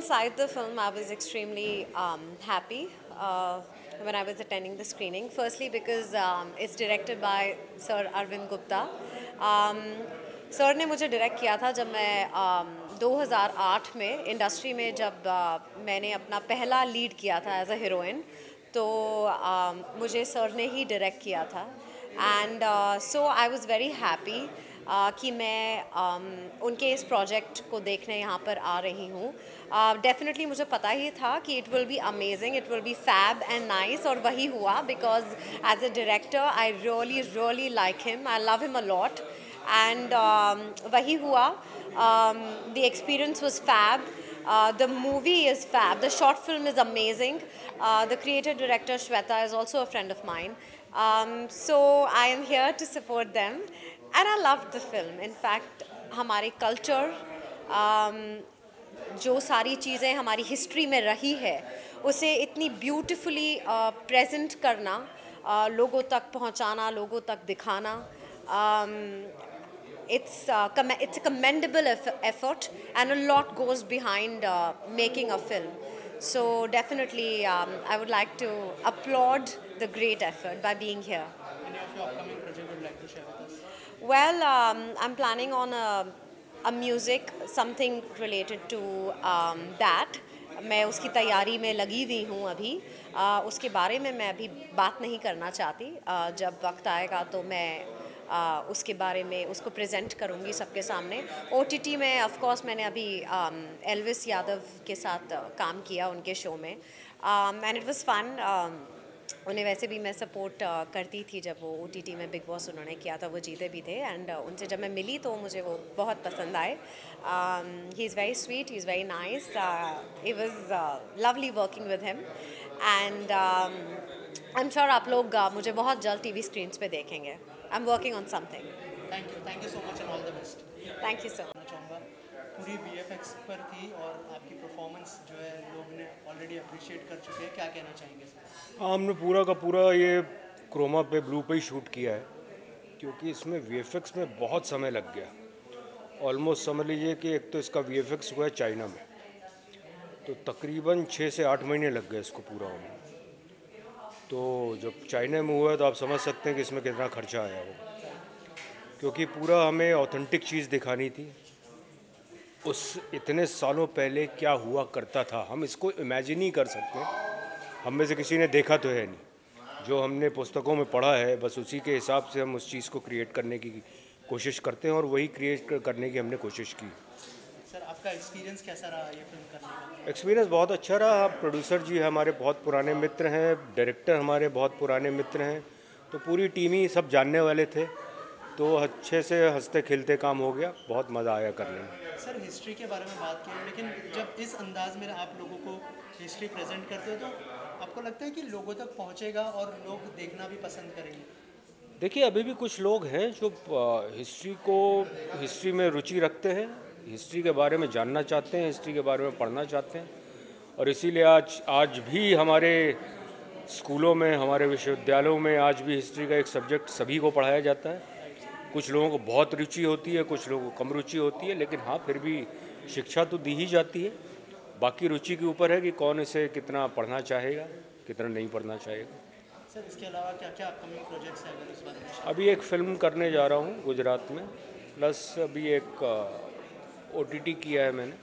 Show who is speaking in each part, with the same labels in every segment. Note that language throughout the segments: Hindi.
Speaker 1: inside the film, I was extremely happy when I was attending the screening. Firstly, because it's directed by Sir Arvind Gupta. Sir ने मुझे डायरेक्ट किया था जब मैं 2008 में इंडस्ट्री में जब मैंने अपना पहला लीड किया था एज अ हीरोइन, तो मुझे सर ने ही डायरेक्ट किया था. And so I was very happy कि मैं उनके इस प्रोजेक्ट को देखने यहाँ पर आ रही हूँ. डेफिनेटली मुझे पता ही था कि it will be amazing, it will be fab and nice, और वही हुआ. Because as a director I really like him, I love him a lot. And वही हुआ. The experience was fab. The movie is fab. The short film is amazing. The creator director Shweta is also a friend of mine. So I am here to support them, and I loved the film. In fact, हमारे culture, जो सारी चीज़ें हमारी हिस्ट्री में रही है उसे इतनी ब्यूटिफुली प्रेजेंट करना, लोगों तक पहुंचाना, लोगों तक दिखाना, it's a commendable effort, and a lot goes behind making a film. So definitely I would like to applaud the great effort by being here.
Speaker 2: Any of your upcoming project would like to share with us?
Speaker 1: Well, I'm planning on a music, something related to that. मैं उसकी तैयारी में लगी हुई हूँ अभी. उसके बारे में मैं अभी बात नहीं करना चाहती. जब वक्त आएगा तो मैं उसके बारे में उसको प्रेजेंट करूँगी सबके सामने. OTT में ऑफ कोर्स मैंने अभी एल्विस यादव के साथ काम किया उनके शो में, एंड इट वाज फन. उन्हें वैसे भी मैं सपोर्ट करती थी जब वो OTT में बिग बॉस उन्होंने किया था, वो जीते भी थे. एंड उनसे जब मैं मिली तो मुझे वो बहुत पसंद आए. He is very sweet, he is very nice. It was lovely working with him, and I am sure आप लोग मुझे बहुत जल्द TV स्क्रीन्स पे देखेंगे. I am working on something.
Speaker 2: Thank you so much and all the best.
Speaker 1: Thank you so much.
Speaker 2: मैं चाहूँगा पूरी VFX पर थी और आपकी परफॉर्मेंस जो है लोग ने ऑलरेडी अप्रिशिएट कर चुके हैं, क्या कहना चाहेंगे सर?
Speaker 3: हमने पूरा का पूरा ये क्रोमा पे ब्लू पे ही शूट किया है, क्योंकि इसमें VFX में बहुत समय लग गया. ऑलमोस्ट समझ लीजिए कि एक तो इसका VFX हुआ है चाइना में, तो तकरीबन 6 से 8 महीने लग गए इसको पूरा होने. तो जब चाइना में हुआ तो आप समझ सकते हैं कि इसमें कितना खर्चा आया होगा, क्योंकि पूरा हमें ऑथेंटिक चीज़ दिखानी थी. उस इतने सालों पहले क्या हुआ करता था हम इसको इमेजिन ही कर सकते हैं. हम में से किसी ने देखा तो है नहीं, जो हमने पुस्तकों में पढ़ा है बस उसी के हिसाब से हम उस चीज़ को क्रिएट करने की कोशिश करते हैं, और वही क्रिएट करने की हमने कोशिश की.
Speaker 2: सर आपका एक्सपीरियंस कैसा रहा ये फिल्म करने का?
Speaker 3: एक्सपीरियंस बहुत अच्छा रहा. प्रोड्यूसर जी हमारे बहुत पुराने मित्र हैं, डायरेक्टर हमारे बहुत पुराने मित्र हैं, तो पूरी टीम ही सब जानने वाले थे. तो अच्छे से हंसते खेलते काम हो गया, बहुत मज़ा आया करने में.
Speaker 2: सर हिस्ट्री के बारे में बात की, लेकिन जब इस अंदाज में आप लोगों को हिस्ट्री प्रेजेंट करते हो तो आपको लगता है कि लोगों तक पहुंचेगा और लोग देखना भी पसंद करेंगे?
Speaker 3: देखिए, अभी भी कुछ लोग हैं जो हिस्ट्री में रुचि रखते हैं, हिस्ट्री के बारे में जानना चाहते हैं, हिस्ट्री के बारे में पढ़ना चाहते हैं, और इसीलिए आज भी हमारे स्कूलों में, हमारे विश्वविद्यालयों में आज भी हिस्ट्री का एक सब्जेक्ट सभी को पढ़ाया जाता है. कुछ लोगों को बहुत रुचि होती है, कुछ लोगों को कम रुचि होती है, लेकिन हाँ फिर भी शिक्षा तो दी ही जाती है. बाकी रुचि के ऊपर है कि कौन इसे कितना पढ़ना चाहेगा, कितना नहीं पढ़ना चाहेगा.
Speaker 2: सर इसके अलावा क्या क्या अपकमिंग प्रोजेक्ट्स हैं अगर इस बारे में?
Speaker 3: अभी एक फ़िल्म करने जा रहा हूँ गुजरात में, प्लस अभी एक OTT किया है मैंने,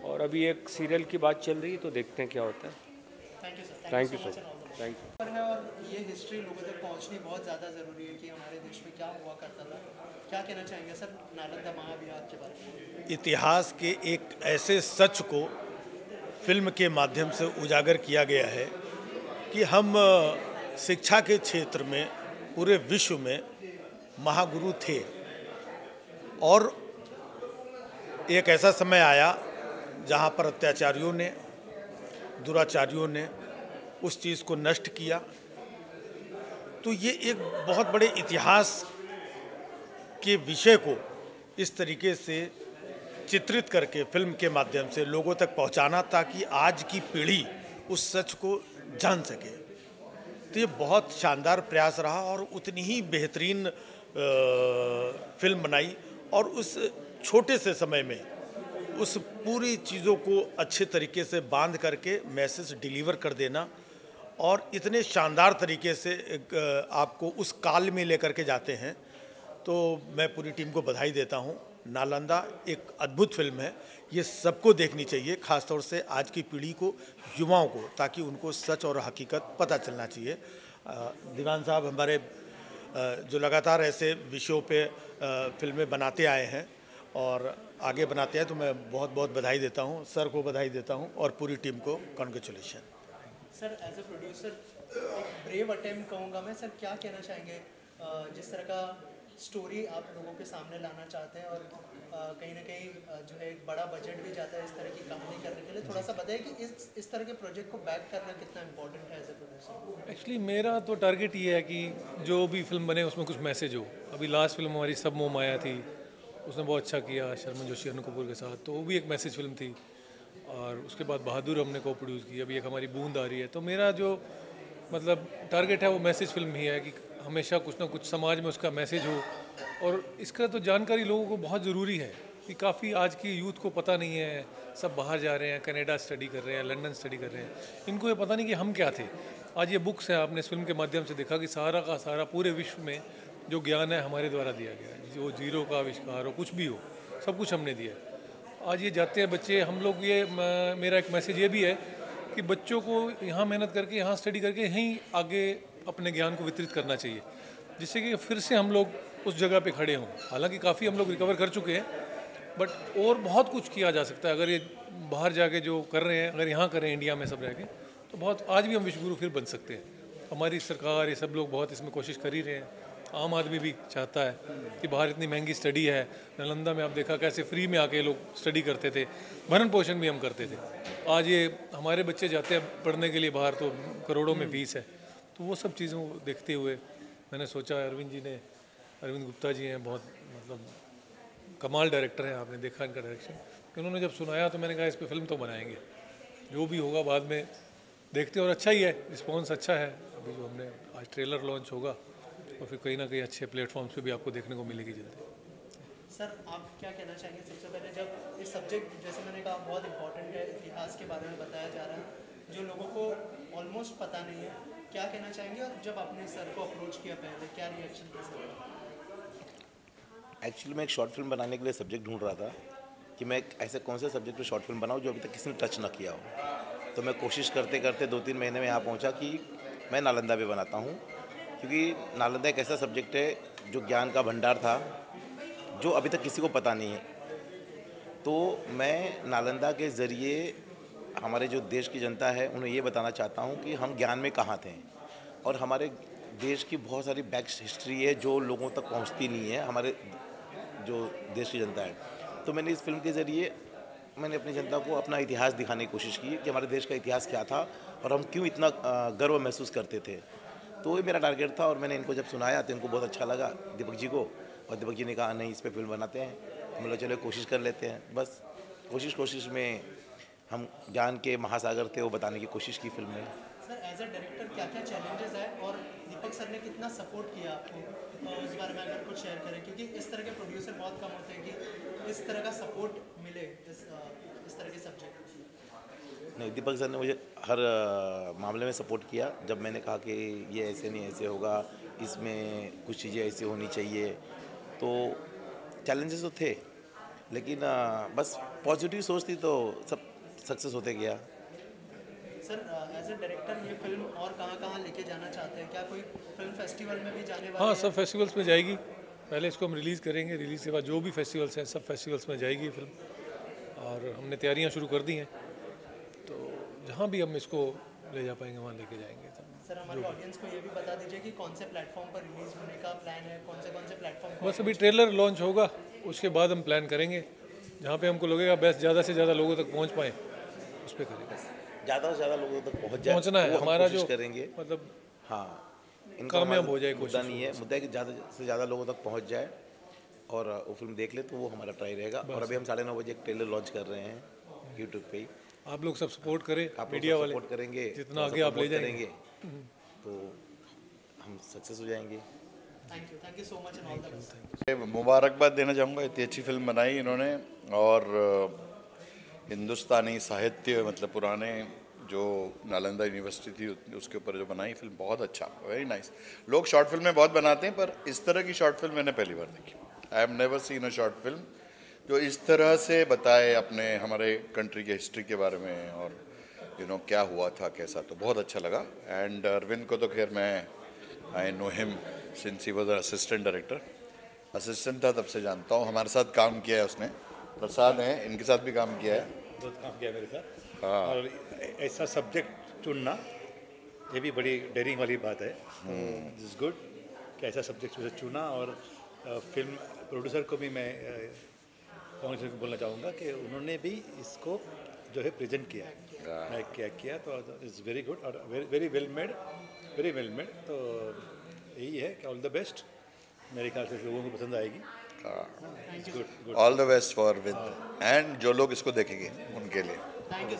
Speaker 3: और अभी एक सीरियल की बात चल रही है, तो देखते हैं क्या होता है.
Speaker 2: Thank you sir.
Speaker 3: Thank you sir. Thank you.
Speaker 2: पर है, और ये हिस्ट्री लोगों तक पहुंचनी बहुत ज़्यादा ज़रूरी है कि हमारे देश में क्या हुआ करता था. क्या कहना चाहेंगे सर नालंदा महाविहार के बारे में?
Speaker 4: इतिहास के एक ऐसे सच को फिल्म के माध्यम से उजागर किया गया है कि हम शिक्षा के क्षेत्र में पूरे विश्व में महागुरु थे, और एक ऐसा समय आया जहाँ पर अत्याचारियों ने, दुराचारियों ने उस चीज़ को नष्ट किया. तो ये एक बहुत बड़े इतिहास के विषय को इस तरीके से चित्रित करके फिल्म के माध्यम से लोगों तक पहुंचाना, ताकि आज की पीढ़ी उस सच को जान सके. तो ये बहुत शानदार प्रयास रहा, और उतनी ही बेहतरीन फिल्म बनाई, और उस छोटे से समय में उस पूरी चीज़ों को अच्छे तरीके से बांध करके मैसेज डिलीवर कर देना और इतने शानदार तरीके से आपको उस काल में लेकर के जाते हैं, तो मैं पूरी टीम को बधाई देता हूं। नालंदा एक अद्भुत फिल्म है, ये सबको देखनी चाहिए, खासतौर से आज की पीढ़ी को, युवाओं को, ताकि उनको सच और हकीकत पता चलना चाहिए। दीवान साहब हमारे जो लगातार ऐसे विषयों पे फिल्में बनाते आए हैं और आगे बनाते हैं, तो मैं बहुत बहुत बधाई देता हूं, सर को बधाई देता हूं और पूरी टीम को congratulation.
Speaker 2: Sir as a producer एक ब्रेव अटेम्प्ट कहूँगा मैं, सर क्या कहना चाहेंगे जिस तरह का स्टोरी आप लोगों के सामने लाना चाहते हैं और कहीं ना कहीं जो है एक बड़ा बजट भी जाता है इस तरह की कहानी करने के लिए, थोड़ा सा बताइए कि इस तरह के प्रोजेक्ट को बैक करना कितना इम्पोर्टेंट है एज ए प्रोड्यूसर?
Speaker 5: एक्चुअली मेरा तो टारगेट ये है कि जो भी फिल्म बने उसमें कुछ मैसेज हो। अभी लास्ट फिल्म हमारी सब मोह माया थी, उसने बहुत अच्छा किया शर्मन जोशी अनु कपूर के साथ, तो वो भी एक मैसेज फिल्म थी। और उसके बाद बहादुर हमने को प्रोड्यूस की, अभी एक हमारी बूंद आ रही है। तो मेरा जो मतलब टारगेट है वो मैसेज फिल्म ही है कि हमेशा कुछ ना कुछ समाज में उसका मैसेज हो। और इसका तो जानकारी लोगों को बहुत ज़रूरी है कि काफ़ी आज की यूथ को पता नहीं है, सब बाहर जा रहे हैं, कनाडा स्टडी कर रहे हैं, लंदन स्टडी कर रहे हैं, इनको ये पता नहीं कि हम क्या थे। आज ये बुक्स हैं, आपने इस फिल्म के माध्यम से देखा कि सारा का सारा पूरे विश्व में जो ज्ञान है हमारे द्वारा दिया गया है, जो जीरो का आविष्कार हो, कुछ भी हो, सब कुछ हमने दिया है। आज ये जाते हैं बच्चे, हम लोग ये मेरा एक मैसेज ये भी है कि बच्चों को यहाँ मेहनत करके, यहाँ स्टडी करके यहीं आगे अपने ज्ञान को वितरित करना चाहिए, जिससे कि फिर से हम लोग उस जगह पे खड़े हों। हालांकि काफ़ी हम लोग रिकवर कर चुके हैं, बट और बहुत कुछ किया जा सकता है अगर ये बाहर जाके जो कर रहे हैं, अगर यहाँ करें इंडिया में सब रह के, तो बहुत आज भी हम विश्वगुरु फिर बन सकते हैं। हमारी सरकार, ये सब लोग बहुत इसमें कोशिश कर ही रहे हैं। आम आदमी भी चाहता है कि बाहर इतनी महंगी स्टडी है, नालंदा में आप देखा कैसे फ्री में आके लोग स्टडी करते थे, भरण पोषण भी हम करते थे। आज ये हमारे बच्चे जाते हैं पढ़ने के लिए बाहर, तो करोड़ों में फीस है। तो वो सब चीज़ों को देखते हुए मैंने सोचा, अरविंद गुप्ता जी हैं, बहुत मतलब कमाल डायरेक्टर हैं, आपने देखा इनका डायरेक्शन। उन्होंने जब सुनाया तो मैंने कहा इस पर फिल्म तो बनाएंगे, जो भी होगा बाद में देखते हैं। और अच्छा ही है, रिस्पॉन्स अच्छा है। अभी जो हमने आज ट्रेलर लॉन्च होगा और फिर कहीं ना कहीं अच्छे प्लेटफॉर्म्स पे भी आपको देखने को मिलेगी जल्दी।
Speaker 2: सर आप क्या कहना चाहेंगे सबसे पहले, जब इस सब्जेक्ट जैसे मैंने कहा बहुत इंपॉर्टेंट है, इतिहास के बारे में बताया जा रहा है जो लोगों को ऑलमोस्ट पता नहीं है, क्या कहना चाहेंगे? और जब आपने सर को अप्रोच किया पहले, क्या रिएक्शन था सर?
Speaker 6: एक्चुअली मैं एक शॉर्ट फिल्म बनाने के लिए सब्जेक्ट ढूंढ रहा था कि मैं ऐसे कौन से सब्जेक्ट पे शॉर्ट फिल्म बनाऊं जो अभी तक किसी ने टच ना किया हो। तो मैं कोशिश करते करते 2-3 महीने में यहाँ पहुँचा कि मैं नालंदा पे बनाता हूँ, क्योंकि नालंदा एक ऐसा सब्जेक्ट है जो ज्ञान का भंडार था जो अभी तक किसी को पता नहीं है। तो मैं नालंदा के ज़रिए हमारे जो देश की जनता है उन्हें ये बताना चाहता हूँ कि हम ज्ञान में कहाँ थे, और हमारे देश की बहुत सारी बैक हिस्ट्री है जो लोगों तक पहुँचती नहीं है, हमारे जो देश की जनता है। तो मैंने इस फिल्म के ज़रिए मैंने अपनी जनता को अपना इतिहास दिखाने की कोशिश की कि हमारे देश का इतिहास क्या था और हम क्यों इतना गर्व महसूस करते थे। तो ये मेरा टारगेट था और मैंने इनको जब सुनाया तो इनको बहुत अच्छा लगा, दीपक जी को, और दीपक जी ने कहा नहीं इस पर फिल्म बनाते हैं। तो मतलब चलो कोशिश कर लेते हैं। बस कोशिश में हम ज्ञान के महासागर थे वो बताने की कोशिश की फिल्म में।
Speaker 2: सर एज ए डायरेक्टर क्या क्या चैलेंजेस है और दीपक सर ने कितना सपोर्ट किया आपको, उस बारे में अगर कुछ शेयर करें, क्योंकि इस तरह के प्रोड्यूसर बहुत कम होते हैं कि इस तरह का सपोर्ट मिले इस तरह के सब्जेक्ट।
Speaker 6: नहीं, दीपक सर ने मुझे हर मामले में सपोर्ट किया। जब मैंने कहा कि ये ऐसे नहीं ऐसे होगा, इसमें कुछ चीज़ें ऐसी होनी चाहिए, तो चैलेंजेस तो थे, लेकिन बस पॉजिटिव सोच थी तो सब सक्सेस होते गया।
Speaker 2: सर एज ए डायरेक्टर ये फिल्म और कहाँ लेके जाना चाहते हैं? क्या कोई फिल्म फेस्टिवल में भी जाने वाले?
Speaker 5: हाँ, सब फेस्टिवल्स में जाएगी। पहले इसको हम रिलीज़ करेंगे, रिलीज़ के बाद जो भी फेस्टिवल्स हैं सब फेस्टिवल्स में जाएगी फिल्म, और हमने तैयारियां शुरू कर दी हैं। तो जहाँ भी हम इसको ले जा पाएंगे वहाँ लेके जाएंगे।
Speaker 2: सर हमारे ऑडियंस को ये भी बता दीजिए कि कौन से प्लेटफॉर्म पर रिलीज़ होने का प्लान है, कौन से प्लेटफॉर्म?
Speaker 5: बस अभी ट्रेलर लॉन्च होगा, उसके बाद हम प्लान करेंगे, जहाँ पे हमको लगेगा बेस्ट ज़्यादा से ज़्यादा लोगों तक पहुँच पाएँ उस पर करेंगे।
Speaker 6: ज़्यादा से ज़्यादा लोगों तक पहुँचना
Speaker 5: है हमारा जो
Speaker 6: करेंगे,
Speaker 5: मतलब
Speaker 6: हाँ
Speaker 5: कामयाब हो जाए।
Speaker 6: मुद्दा नहीं है, मुद्दा है कि ज़्यादा से ज़्यादा लोगों तक पहुँच जाए और वो फिल्म देख ले, तो वो हमारा ट्राई रहेगा। और अभी हम 9:30 बजे एक ट्रेलर लॉन्च कर रहे हैं यूट्यूब पे ही।
Speaker 5: आप लोग सब सपोर्ट करें,
Speaker 6: आप
Speaker 5: मीडिया वाले
Speaker 6: सपोर्ट करेंगे,
Speaker 5: जितना आगे आप ले जाएंगे
Speaker 6: तो हम सक्सेस हो जाएंगे।
Speaker 2: Thank you so much.
Speaker 7: मुबारकबाद देना चाहूँगा, इतनी अच्छी फिल्म बनाई इन्होंने, और हिंदुस्तानी साहित्य मतलब पुराने जो नालंदा यूनिवर्सिटी थी उसके ऊपर जो बनाई फिल्म बहुत अच्छा, वेरी नाइस। लोग शॉर्ट फिल्में बहुत बनाते हैं पर इस तरह की शॉर्ट फिल्म मैंने पहली बार देखी। I have never seen a short film जो इस तरह से बताए अपने हमारे कंट्री के हिस्ट्री के बारे में और क्या हुआ था कैसा, तो बहुत अच्छा लगा। एंड अरविंद को तो खैर मैं I know him since he was assistant director, assistant था तब से जानता हूँ। हमारे साथ काम किया है उसने, प्रसाद हैं इनके साथ भी काम किया है।
Speaker 8: बहुत काम किया मेरे साथ।
Speaker 7: हाँ।
Speaker 8: और ऐसा सब्जेक्ट चुनना ये भी बड़ी डेयरिंग वाली बात है। इट्स गुड कि ऐसा सब्जेक्ट चुना। और फिल्म प्रोड्यूसर को भी मैं कांग्रेचुलेशन को बोलना चाहूँगा कि उन्होंने भी इसको जो है प्रेजेंट किया, मैं क्या किया, तो इट्स वेरी गुड और very well made, very well made. तो यही है कि ऑल द बेस्ट, मेरे ख्याल से लोगों को पसंद आएगी।
Speaker 7: All the best for with and जो लोग इसको देखेंगे उनके लिए।
Speaker 2: Thank you.